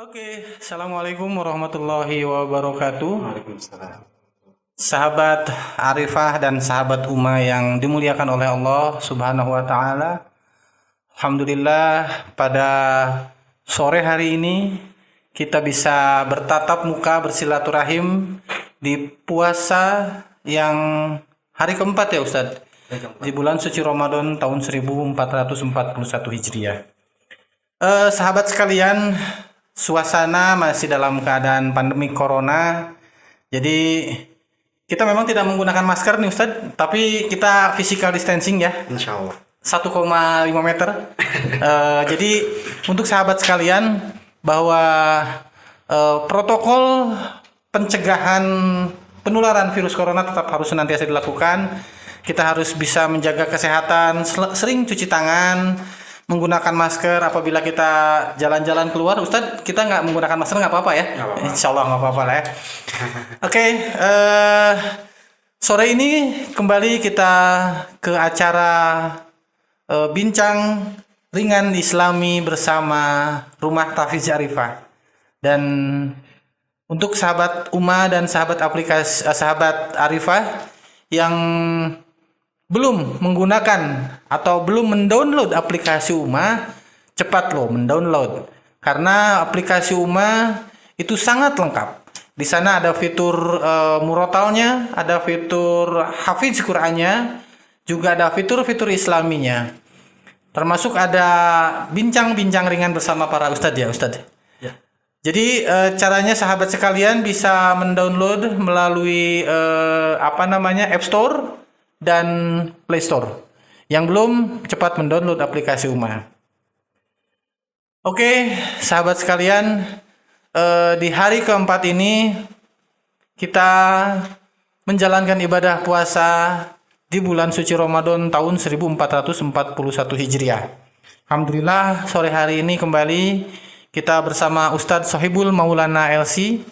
Assalamualaikum warahmatullahi wabarakatuh. Waalaikumsalam. Sahabat Arifah dan sahabat Uma yang dimuliakan oleh Allah Subhanahu wa taala. Alhamdulillah pada sore hari ini kita bisa bertatap muka bersilaturahim di puasa yang hari keempat ya Ustadz. Di bulan suci Ramadan tahun 1441 Hijriah. Sahabat sekalian, suasana masih dalam keadaan pandemi corona. Jadi kita memang tidak menggunakan masker nih Ustadz, tapi kita physical distancing ya. Insya Allah. 1,5 meter. Jadi untuk sahabat sekalian bahwa protokol pencegahan penularan virus corona tetap harus senantiasa dilakukan. Kita harus bisa menjaga kesehatan, sering cuci tangan, menggunakan masker apabila kita jalan-jalan keluar. Ustadz, kita nggak menggunakan masker nggak apa-apa ya? Nggak apa-apa. Insya Allah nggak apa-apa lah ya. Oke, sore ini kembali kita ke acara bincang ringan Islami bersama Rumah Tahfiz Arifah. Dan untuk sahabat Uma dan sahabat sahabat Arifah yang belum menggunakan atau belum mendownload aplikasi Uma, cepat loh mendownload. Karena aplikasi Uma itu sangat lengkap. Di sana ada fitur murotalnya, ada fitur hafiz Qur'annya, juga ada fitur-fitur islaminya. Termasuk ada bincang-bincang ringan bersama para ustadz ya Ustadz. Ya. Jadi caranya sahabat sekalian bisa mendownload melalui App Store dan Play Store. Yang belum cepat mendownload aplikasi Uma. Oke, sahabat sekalian, di hari keempat ini kita menjalankan ibadah puasa di bulan suci Ramadan tahun 1441 Hijriah. Alhamdulillah sore hari ini kembali kita bersama Ustadz Sohibul Maulana LC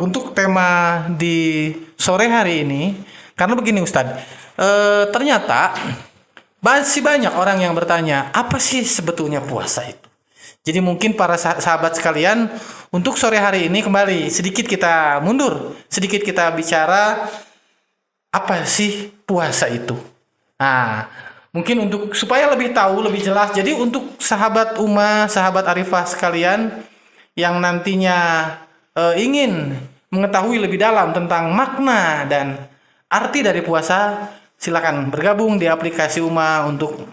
untuk tema di sore hari ini. Karena begini Ustadz, ternyata masih banyak orang yang bertanya, apa sih sebetulnya puasa itu? Jadi mungkin para sahabat sekalian, untuk sore hari ini kembali sedikit kita mundur, sedikit kita bicara apa sih puasa itu. Nah, mungkin untuk supaya lebih tahu, lebih jelas. Jadi untuk sahabat Uma, sahabat Arifah sekalian yang nantinya ingin mengetahui lebih dalam tentang makna dan arti dari puasa, silakan bergabung di aplikasi Uma untuk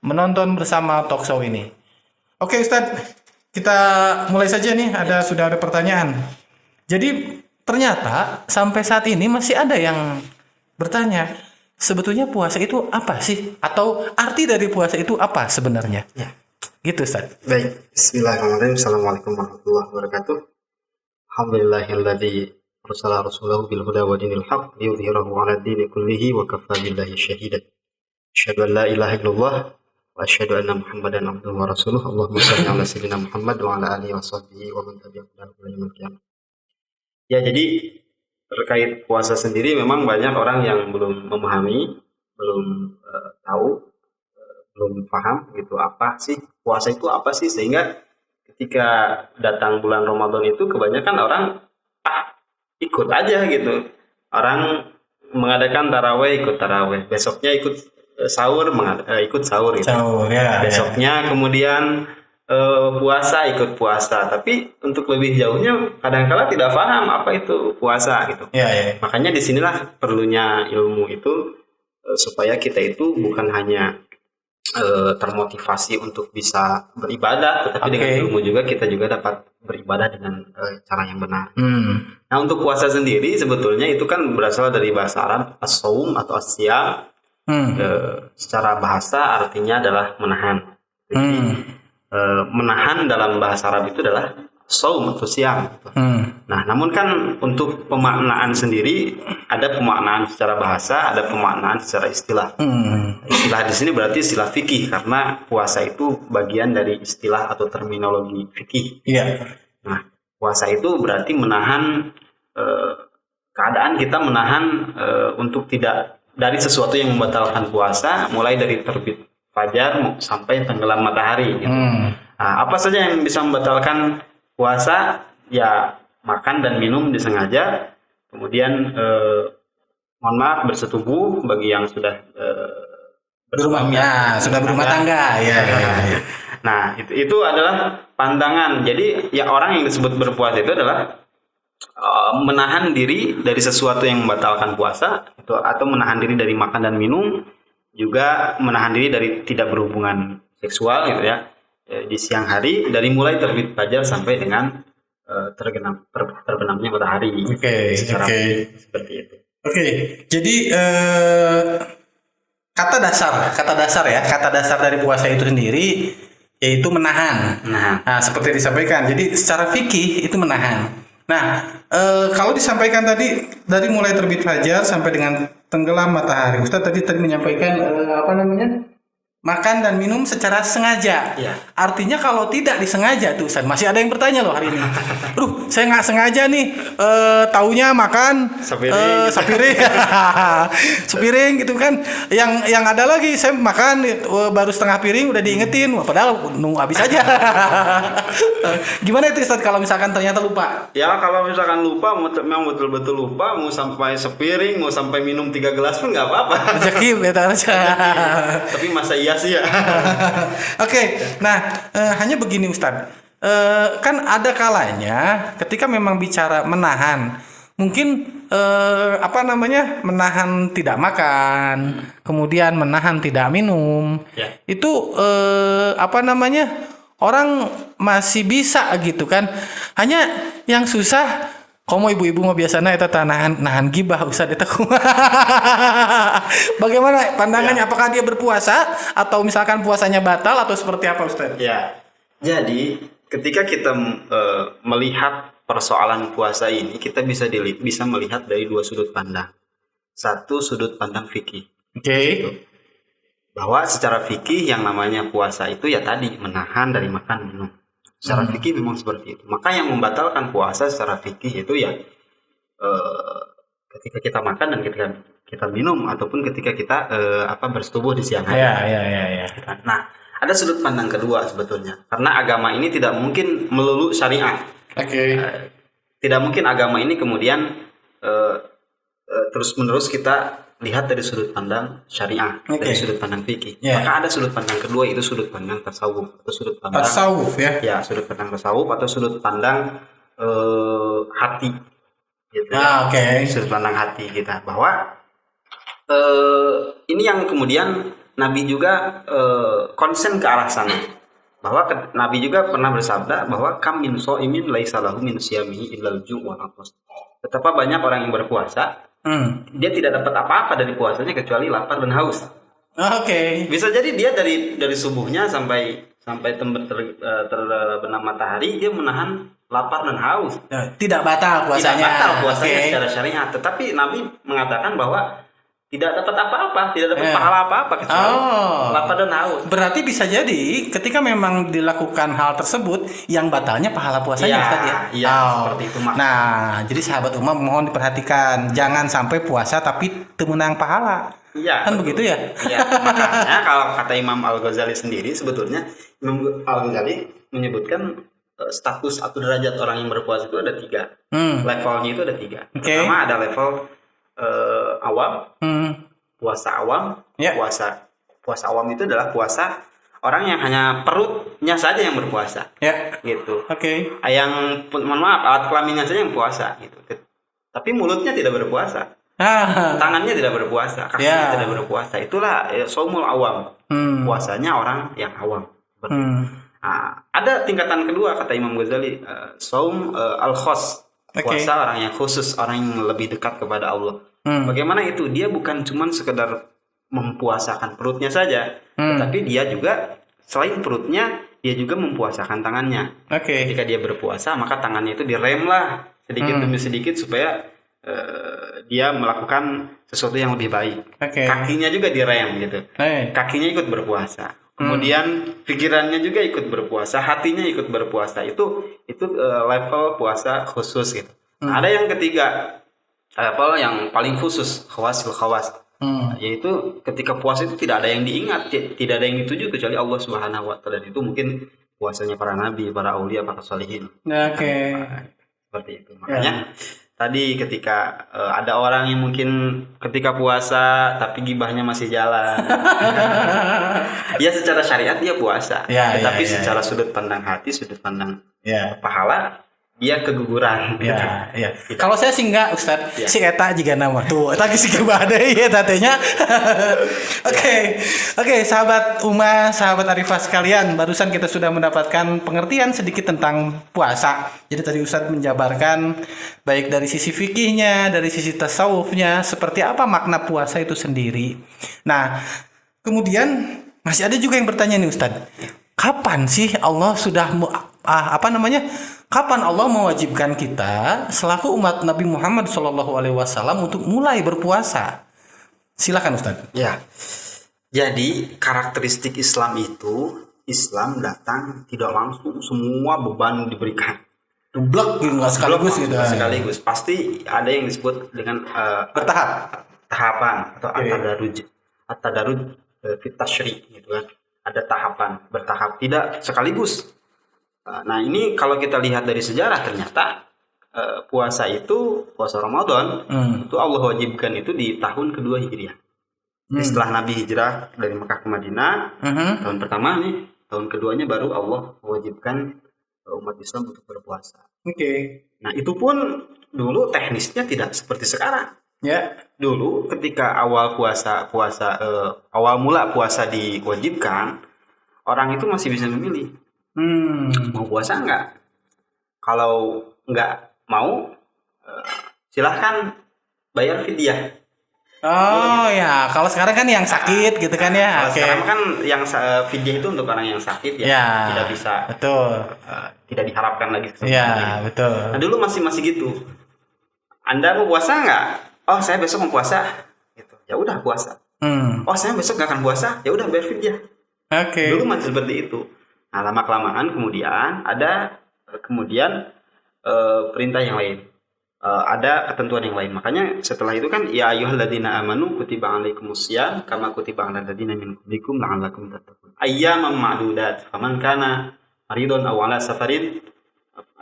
menonton bersama talkshow ini. Oke Ustadz, kita mulai saja nih. Sudah ada pertanyaan. Jadi ternyata sampai saat ini masih ada yang bertanya, sebetulnya puasa itu apa sih? Atau arti dari puasa itu apa sebenarnya? Ya. Gitu Ustadz. Baik. Bismillahirrahmanirrahim. Assalamualaikum warahmatullahi wabarakatuh. Alhamdulillahilladzi arsala rasulahu bil huda wa dinil haq liyudhhirahu 'ala ad-dini kullihi wa kafa billahi shahidan. Asyhadu an la ilaha illallah wa asyhadu anna Muhammadan abduhu wa rasuluh. Allahumma shalli 'ala sayyidina Muhammad wa 'ala alihi wa sahbihi wa man tabi'ahum ila yaumil qiyamah. Ya, jadi terkait puasa sendiri memang banyak orang yang belum memahami, belum tahu, belum paham gitu apa sih puasa itu apa sih, sehingga ketika datang bulan Ramadan itu kebanyakan orang ikut aja gitu. Orang mengadakan taraweh, ikut taraweh, besoknya ikut sahur, ikut sahur gitu. Sahur, ya, besoknya kemudian puasa, ikut puasa. Tapi untuk lebih jauhnya kadang-kala tidak paham apa itu puasa gitu. Ya. Makanya disinilah perlunya ilmu itu, supaya kita itu bukan hanya termotivasi untuk bisa beribadah, tetapi dengan ilmu juga kita juga dapat beribadah dengan cara yang benar. Nah, untuk puasa sendiri sebetulnya itu kan berasal dari bahasa Arab as-saum atau as-siyam. Secara bahasa artinya adalah menahan. Jadi, menahan dalam bahasa Arab itu adalah saum atau siam. Nah, namun kan untuk pemaknaan sendiri ada pemaknaan secara bahasa, ada pemaknaan secara istilah. Istilah di sini berarti istilah fikih, karena puasa itu bagian dari istilah atau terminologi fikih. Iya. Nah, puasa itu berarti menahan keadaan kita menahan untuk tidak dari sesuatu yang membatalkan puasa, mulai dari terbit fajar sampai tenggelam matahari gitu. Nah, apa saja yang bisa membatalkan puasa? Ya makan dan minum disengaja, kemudian mohon maaf bersetubuh bagi yang sudah bersuami, sudah berumah tangga, ya. Nah, itu adalah pandangan. Jadi ya orang yang disebut berpuasa itu adalah menahan diri dari sesuatu yang membatalkan puasa itu, atau menahan diri dari makan dan minum, juga menahan diri dari tidak berhubungan seksual gitu ya, di siang hari dari mulai terbit fajar sampai dengan terbenamnya matahari. Oke. Seperti itu. Oke, jadi kata dasar dari puasa itu sendiri yaitu menahan. Nah, seperti disampaikan, jadi secara fikih itu menahan. Nah, kalau disampaikan tadi dari mulai terbit fajar sampai dengan tenggelam matahari, Ustadz tadi menyampaikan makan dan minum secara sengaja. Ya. Artinya kalau tidak disengaja tuh Ustaz, masih ada yang bertanya loh hari ini. Aduh, saya nggak sengaja nih, taunya makan sepiring, sepiring gitu kan. Yang ada lagi saya makan baru setengah piring udah diingetin, padahal nunggu habis aja. Gimana itu Ustaz kalau misalkan ternyata lupa? Ya kalau misalkan lupa, memang betul-betul lupa, mau sampai sepiring, mau sampai minum 3 gelas pun nggak apa-apa. Rezeki beta aja. Tapi masa iya sih ya. Oke, nah hanya begini Ustadz, kan ada kalanya ketika memang bicara menahan, mungkin menahan tidak makan, kemudian menahan tidak minum, itu orang masih bisa gitu kan, hanya yang susah. Komo ibu-ibu mah biasanya eta nahan gibah Ustaz eta. Bagaimana pandangannya? Apakah dia berpuasa atau misalkan puasanya batal atau seperti apa Ustaz? Ya. Jadi ketika kita melihat persoalan puasa ini, kita bisa melihat dari 2 sudut pandang. Satu sudut pandang fikih. Oke. Bahwa secara fikih yang namanya puasa itu ya tadi menahan dari makan minum. Secara fikih memang seperti itu. Maka yang membatalkan puasa secara fikih itu ya ketika kita makan dan ketika kita minum, ataupun ketika kita bersetubuh di siang hari. Ya. Nah, ada sudut pandang kedua sebetulnya. Karena agama ini tidak mungkin melulu syariat. Oke. Tidak mungkin agama ini kemudian terus-menerus kita lihat dari sudut pandang syariah, dari sudut pandang fikih. Maka ada sudut pandang kedua, itu sudut pandang tasawuf atau sudut pandang sudut pandang tasawuf atau sudut pandang hati gitu. Sudut pandang hati kita, bahwa ini yang kemudian Nabi juga konsen ke arah sana, bahwa Nabi juga pernah bersabda bahwa kam min shaimin laisa lahu min siyamihi illal ju' wal 'athas. Betapa banyak orang yang berpuasa, dia tidak dapat apa-apa dari puasanya kecuali lapar dan haus. Bisa jadi dia dari subuhnya sampai terbenam matahari, dia menahan lapar dan haus. Tidak batal puasanya. Secara syariat. Tetapi Nabi mengatakan bahwa tidak dapat apa-apa, tidak dapat pahala apa-apa kecuali lapar dan haus. Berarti bisa jadi ketika memang dilakukan hal tersebut, yang batalnya pahala puasanya Ustaz ya? Iya, seperti itu maksudnya. Nah, jadi sahabat umat mohon diperhatikan, jangan sampai puasa tapi temenang pahala. Iya. Kan begitu ya? Iya. Makanya kalau kata Imam Al-Ghazali sendiri, sebetulnya Imam Al-Ghazali menyebutkan status atau derajat orang yang berpuasa itu ada 3. Levelnya itu ada 3. Pertama ada level awam, puasa awam. Puasa awam itu adalah puasa orang yang hanya perutnya saja yang berpuasa, gitu. Yang mohon maaf, alat kelaminnya saja yang puasa, gitu. Tapi mulutnya tidak berpuasa, tangannya tidak berpuasa, kakinya tidak berpuasa. Itulah shaumul awam, puasanya orang yang awam. Ada tingkatan kedua kata Imam Ghazali, shaum al-khos. Puasa orang yang khusus, orang yang lebih dekat kepada Allah. Bagaimana itu? Dia bukan cuma sekedar mempuasakan perutnya saja, tetapi dia juga selain perutnya, dia juga mempuasakan tangannya. Ketika dia berpuasa, maka tangannya itu direm lah sedikit demi sedikit supaya dia melakukan sesuatu yang lebih baik. Kakinya juga direm gitu. Kakinya ikut berpuasa. Kemudian pikirannya juga ikut berpuasa, hatinya ikut berpuasa. Itu level puasa khusus gitu. Ada yang ketiga, level yang paling khusus, khawasil khawas. Yaitu ketika puasa itu tidak ada yang diingat, tidak ada yang dituju kecuali Allah Subhanahu wa taala. Dan itu mungkin puasanya para nabi, para aulia, para sholihin. Oke. Seperti itu. Makanya tadi ketika ada orang yang mungkin ketika puasa tapi gibahnya masih jalan. Ya secara syariat dia puasa. Tetapi secara sudut pandang hati, sudut pandang pahala dia keguguran. Ya. Kalau saya sih enggak, Ustaz. Si eta juga nama tuh. Eta geus gibah deui eta teh nya. Oke, sahabat Uma, sahabat Arifah sekalian, barusan kita sudah mendapatkan pengertian sedikit tentang puasa. Jadi tadi Ustaz menjabarkan baik dari sisi fikihnya, dari sisi tasawufnya, seperti apa makna puasa itu sendiri. Nah, kemudian masih ada juga yang bertanya nih Ustaz. Kapan sih Allah sudah kapan Allah mewajibkan kita selaku umat Nabi Muhammad SAW untuk mulai berpuasa? Silakan Ustaz. Ya. Jadi karakteristik Islam itu, Islam datang tidak langsung semua beban diberikan. Blok nggak sekaligus gitu. Sekaligus. Pasti ada yang disebut dengan bertahap. Tahapan atau at-tadarruj fit tasyri' gitu kan. Ada tahapan, bertahap, tidak sekaligus. Nah, ini kalau kita lihat dari sejarah ternyata puasa Ramadan itu Allah wajibkan itu di tahun kedua Hijriah. Setelah Nabi hijrah dari Mekah ke Madinah, tahun pertama nih, tahun keduanya baru Allah mewajibkan umat Islam untuk berpuasa. Nah, itu pun dulu teknisnya tidak seperti sekarang. Ya. Dulu ketika awal mula puasa diwajibkan, orang itu masih bisa memilih. Mau puasa enggak? Kalau enggak mau, silahkan bayar fidyah. Oh ya, kalau sekarang kan yang sakit gitu kan ya. Sekarang kan yang fidyah itu untuk orang yang sakit ya, tidak bisa. Betul. Tidak diharapkan lagi. Ya, betul. Nah, dulu masih gitu. Anda mau puasa enggak? Oh, saya besok mau puasa. Gitu. Ya udah puasa. Oh, saya besok enggak akan puasa. Ya udah bayar fidyah. Dulu masih seperti itu. Nah, lama kelamaan kemudian ada perintah yang lain, ada ketentuan yang lain. Makanya setelah itu kan ya ayyuhalladzina amanu kutiba alaikumusiyam kama kutiba alal ladzina min qablikum la'allakum tattaqun ayyaman ma'dudat faman kana maridun aw ala safarin,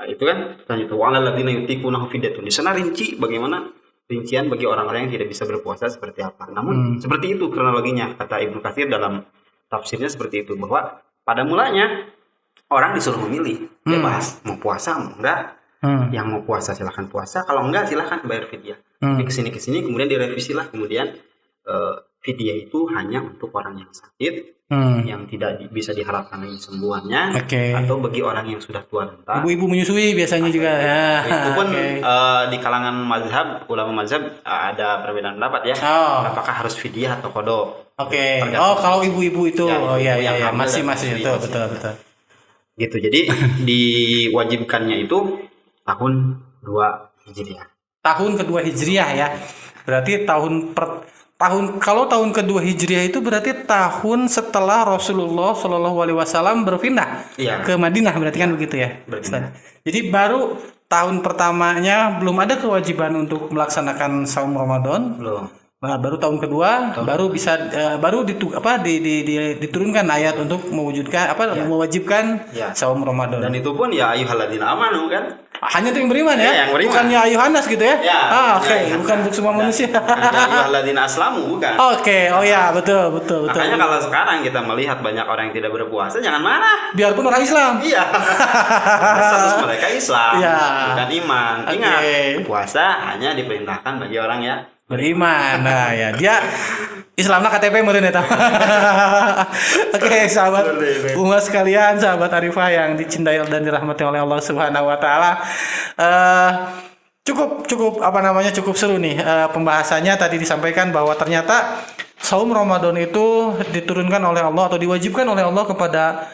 itu kan lanjut wa alal ladzina yutiqunahu fidyatun. Di sana rinci bagaimana rincian bagi orang-orang yang tidak bisa berpuasa seperti apa. Namun seperti itu kronologinya, kata Ibnu Katsir dalam tafsirnya seperti itu, bahwa pada mulanya orang disuruh memilih, bebas mau puasa mau enggak. Yang mau puasa silahkan puasa, kalau enggak silahkan bayar fidyah. Di kesini kemudian direvisilah, kemudian fidyah itu hanya untuk orang yang sakit, yang tidak bisa diharapkan lagi sembuhannya, atau bagi orang yang sudah tua renta. Ibu-ibu menyusui biasanya juga. Itu pun di kalangan ulama mazhab ada perbedaan pendapat ya. Apakah harus fidyah atau qada? Kalau ibu-ibu itu, ya, masih itu, betul. Gitu. Jadi diwajibkannya itu tahun 2 Hijriah. Tahun kedua Hijriah ya. Berarti kalau tahun kedua Hijriah itu berarti tahun setelah Rasulullah SAW berpindah ke Madinah, berarti kan begitu ya. Jadi baru tahun pertamanya belum ada kewajiban untuk melaksanakan saum Ramadan. Belum. Nah, baru tahun kedua baru bisa diturunkan ayat untuk mewajibkan saum Ramadan. Dan itu pun ya ayyuhalladzina amanu kan. Hanya untuk yang beriman ya? Yang beriman. Bukannya Ayuhanas gitu ya? Bukan untuk semua manusia. Ayyuhalladzina aslamu bukan. Betul. Makanya kalau sekarang kita melihat banyak orang yang tidak berpuasa, jangan marah. Biarpun orang Islam. Iya. Status mereka Islam, bukan iman. Ingat, puasa hanya diperintahkan bagi orang yang beriman. Nah ya, dia Islamna KTP meureun eta. Oke, sahabat umat sekalian, sahabat Arifah yang dicintai dan dirahmati oleh Allah Subhanahu wa taala. Cukup cukup seru nih pembahasannya. Tadi disampaikan bahwa ternyata saum Ramadan itu diturunkan oleh Allah atau diwajibkan oleh Allah kepada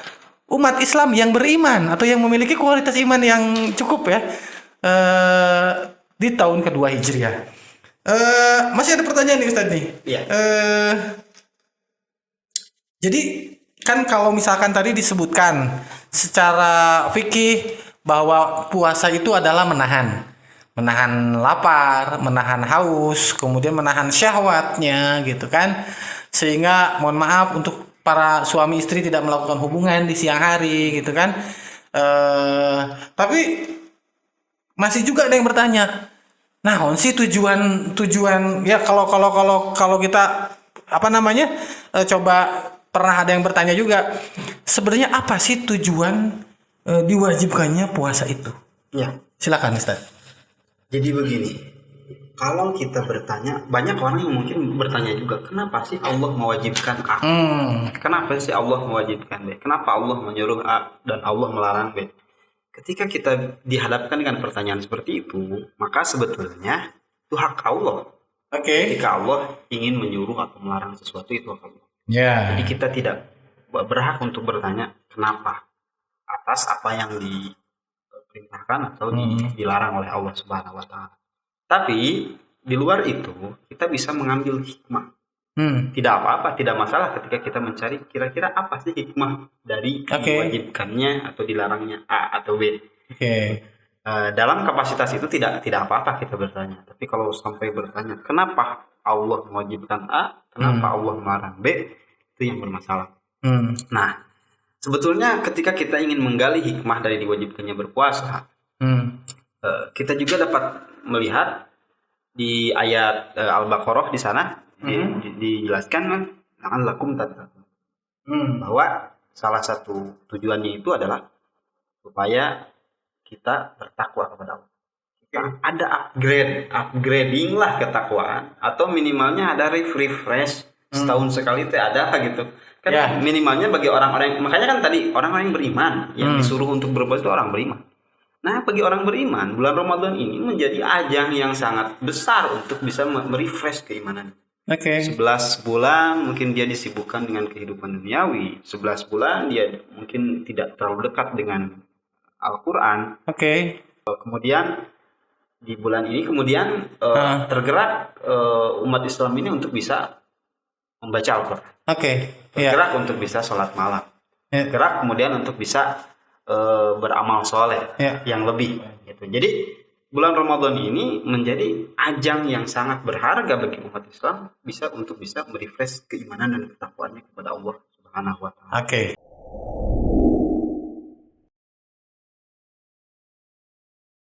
umat Islam yang beriman atau yang memiliki kualitas iman yang cukup ya, di tahun kedua Hijriah. Masih ada pertanyaan nih Ustadz nih. Iya. Jadi kan kalau misalkan tadi disebutkan secara fikih bahwa puasa itu adalah menahan lapar, menahan haus, kemudian menahan syahwatnya gitu kan. Sehingga mohon maaf untuk para suami istri tidak melakukan hubungan di siang hari gitu kan. Tapi masih juga ada yang bertanya, nah sih tujuan ya kalau kita coba pernah ada yang bertanya juga, sebenarnya apa sih tujuan diwajibkannya puasa itu? Ya, Silakan Ustaz. jadi begini, kalau kita bertanya, banyak orang yang mungkin bertanya juga, kenapa sih Allah mewajibkan A? Kenapa sih Allah mewajibkan B? Kenapa Allah menyuruh A dan Allah melarang B? Ketika kita dihadapkan dengan pertanyaan seperti itu, maka sebetulnya itu hak Allah. Oke. Ketika Allah ingin menyuruh atau melarang sesuatu, itu hak Allah. Ya. Jadi kita tidak berhak untuk bertanya kenapa atas apa yang diperintahkan atau dilarang oleh Allah Subhanahu wa taala. Tapi di luar itu kita bisa mengambil hikmah. Tidak apa-apa, tidak masalah ketika kita mencari kira-kira apa sih hikmah dari diwajibkannya atau dilarangnya A atau B. Dalam kapasitas itu tidak apa-apa kita bertanya. Tapi kalau sampai bertanya kenapa Allah mewajibkan A, kenapa Allah melarang B, itu yang bermasalah. Nah, sebetulnya ketika kita ingin menggali hikmah dari diwajibkannya berpuasa, kita juga dapat melihat di ayat Al-Baqarah di sana dijelaskan kan la'allakum tattaqun, bahwa salah satu tujuannya itu adalah supaya kita bertakwa kepada Allah. Ada upgrading lah ketakwaan, atau minimalnya ada refresh setahun sekali itu ada gitu kan. Minimalnya bagi orang-orang, makanya kan tadi orang-orang yang beriman yang disuruh untuk berbuat itu orang beriman. Nah, bagi orang beriman, bulan Ramadan ini menjadi ajang yang sangat besar untuk bisa merefresh keimanan. 11 bulan mungkin dia disibukkan dengan kehidupan duniawi. 11 bulan dia mungkin tidak terlalu dekat dengan Al-Quran. Kemudian di bulan ini tergerak umat Islam ini untuk bisa membaca Al-Quran. Tergerak untuk bisa sholat malam. Tergerak kemudian untuk bisa beramal soleh yang lebih. Gitu. Jadi bulan Ramadan ini menjadi ajang yang sangat berharga bagi umat Islam untuk bisa merefresh keimanan dan ketakwaannya kepada Allah Subhanahu wa taala.